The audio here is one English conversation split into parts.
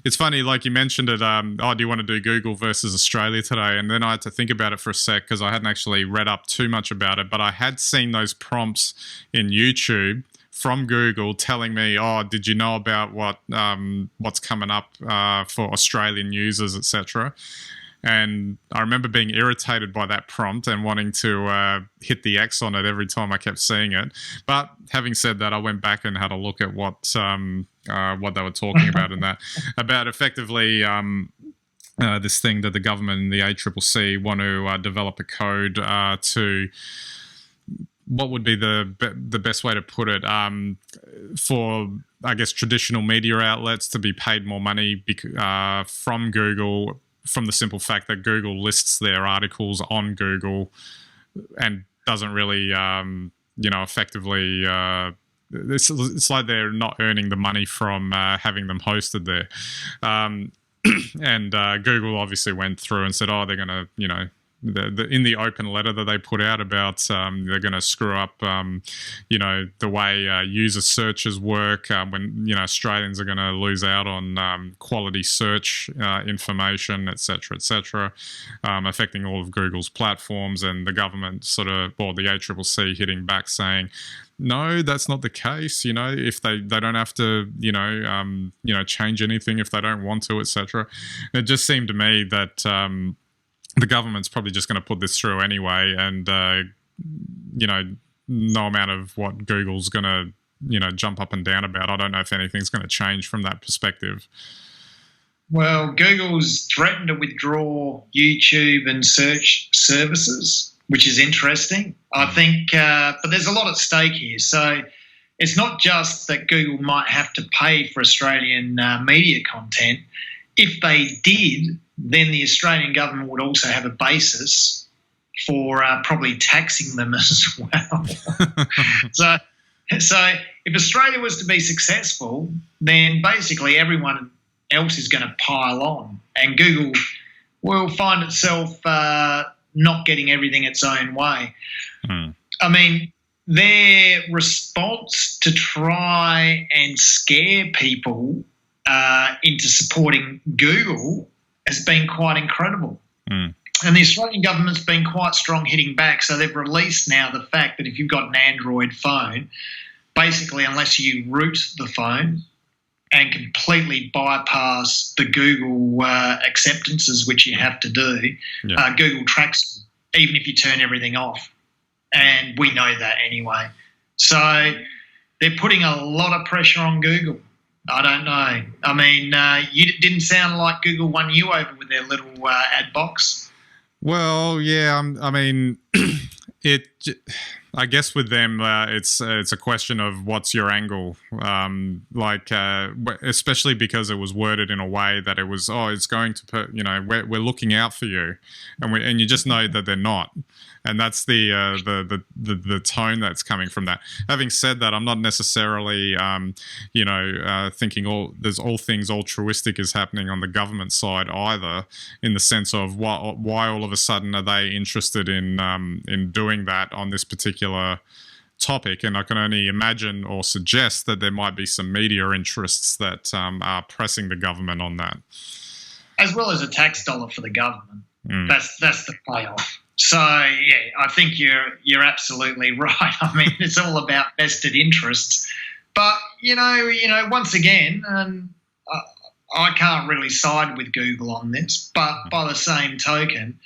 It's funny, like you mentioned it. Oh, do you want to do Google versus Australia today? And then I had to think about it for a sec because I hadn't actually read up too much about it, but I had seen those prompts in YouTube from Google telling me, "Oh, did you know about what's coming up for Australian users, etc." And I remember being irritated by that prompt and wanting to hit the X on it every time I kept seeing it. But having said that, I went back and had a look at what they were talking about in that, about effectively this thing that the government and the ACCC want to develop a code to, what would be the best way to put it, for, I guess, traditional media outlets to be paid more money from Google, from the simple fact that Google lists their articles on Google and doesn't really, effectively, it's like they're not earning the money from having them hosted there. And Google obviously went through and said, oh, they're going to, in the open letter that they put out about they're going to screw up, the way user searches work, when, Australians are going to lose out on quality search information, et cetera, affecting all of Google's platforms, and the government the ACCC hitting back saying, no, that's not the case. If they don't have to, change anything if they don't want to, etc. It just seemed to me that the government's probably just going to put this through anyway, and no amount of what Google's going to jump up and down about. I don't know if anything's going to change from that perspective. Well, Google's threatened to withdraw YouTube and search services, which is interesting, I think. But there's a lot at stake here. So it's not just that Google might have to pay for Australian media content. If they did, then the Australian government would also have a basis for probably taxing them as well. So if Australia was to be successful, then basically everyone else is going to pile on, and Google will find itself not getting everything its own way. I mean, their response to try and scare people into supporting Google has been quite incredible. And the Australian government's been quite strong hitting back. So they've released now the fact that if you've got an Android phone, basically unless you root the phone and completely bypass the Google acceptances, which you have to do, Google tracks you, even if you turn everything off. And we know that anyway. So they're putting a lot of pressure on Google. I don't know. I mean, it didn't sound like Google won you over with their little ad box. Well, yeah. I mean, I guess with them, it's a question of what's your angle. Especially because it was worded in a way that it was, it's going to put, we're looking out for you, and you just know that they're not. And that's the tone that's coming from that. Having said that, I'm not necessarily, thinking there's all things altruistic is happening on the government side either, in the sense of why all of a sudden are they interested in doing that on this particular topic. And I can only imagine or suggest that there might be some media interests that are pressing the government on that. As well as a tax dollar for the government. That's the payoff. So, yeah, I think you're absolutely right. I mean, it's all about vested interests. But, once again, and I can't really side with Google on this, but by the same token,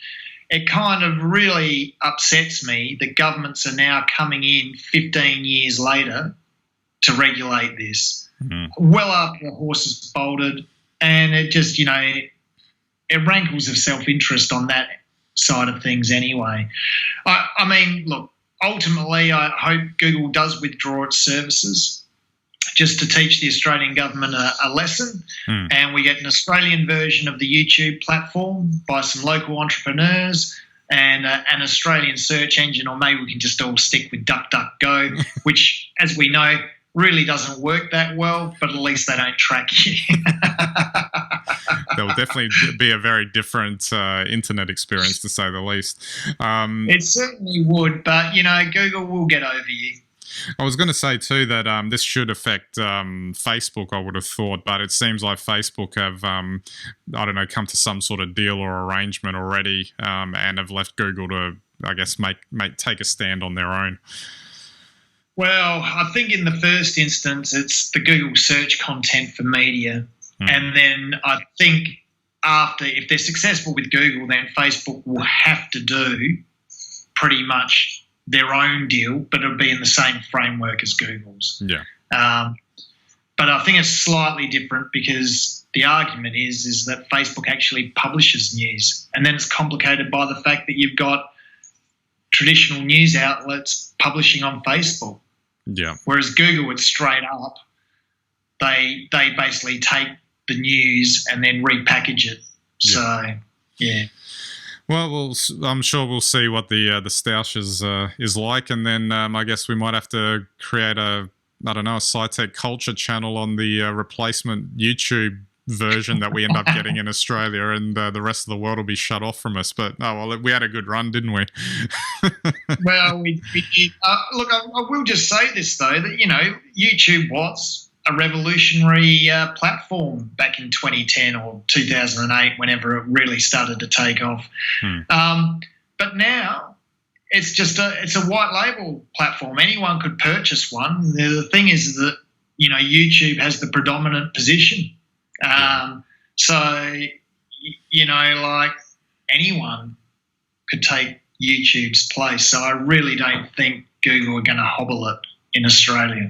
it kind of really upsets me that governments are now coming in 15 years later to regulate this. Well after the horse is bolted, and it just, it rankles of self-interest on that side of things anyway. I mean, look, ultimately I hope Google does withdraw its services just to teach the Australian government a lesson, and we get an Australian version of the YouTube platform by some local entrepreneurs and an Australian search engine, or maybe we can just all stick with DuckDuckGo, which, as we know, really doesn't work that well, but at least they don't track you. There will definitely be a very different internet experience, to say the least. It certainly would, but, Google will get over you. I was going to say too that this should affect Facebook, I would have thought, but it seems like Facebook have, I don't know, come to some sort of deal or arrangement already, and have left Google to, I guess, take a stand on their own. Well, I think in the first instance, it's the Google search content for media. And then I think if they're successful with Google, then Facebook will have to do pretty much their own deal, but it'll be in the same framework as Google's. Yeah. But I think it's slightly different because the argument is that Facebook actually publishes news, and then it's complicated by the fact that you've got traditional news outlets publishing on Facebook. Yeah. Whereas Google, it's straight up. They basically take the news and then repackage it. So, yeah. Well, I'm sure we'll see what the stoush is like, and then I guess we might have to create a SciTech Culture channel on the replacement YouTube version that we end up getting in Australia, and the rest of the world will be shut off from us. But we had a good run, didn't we? Well, we did. Look, I will just say this though, that YouTube was a revolutionary platform back in 2010 or 2008, whenever it really started to take off. But now it's a white label platform. Anyone could purchase one. The thing is that YouTube has the predominant position. So like anyone could take YouTube's place. So I really don't think Google are going to hobble it in Australia.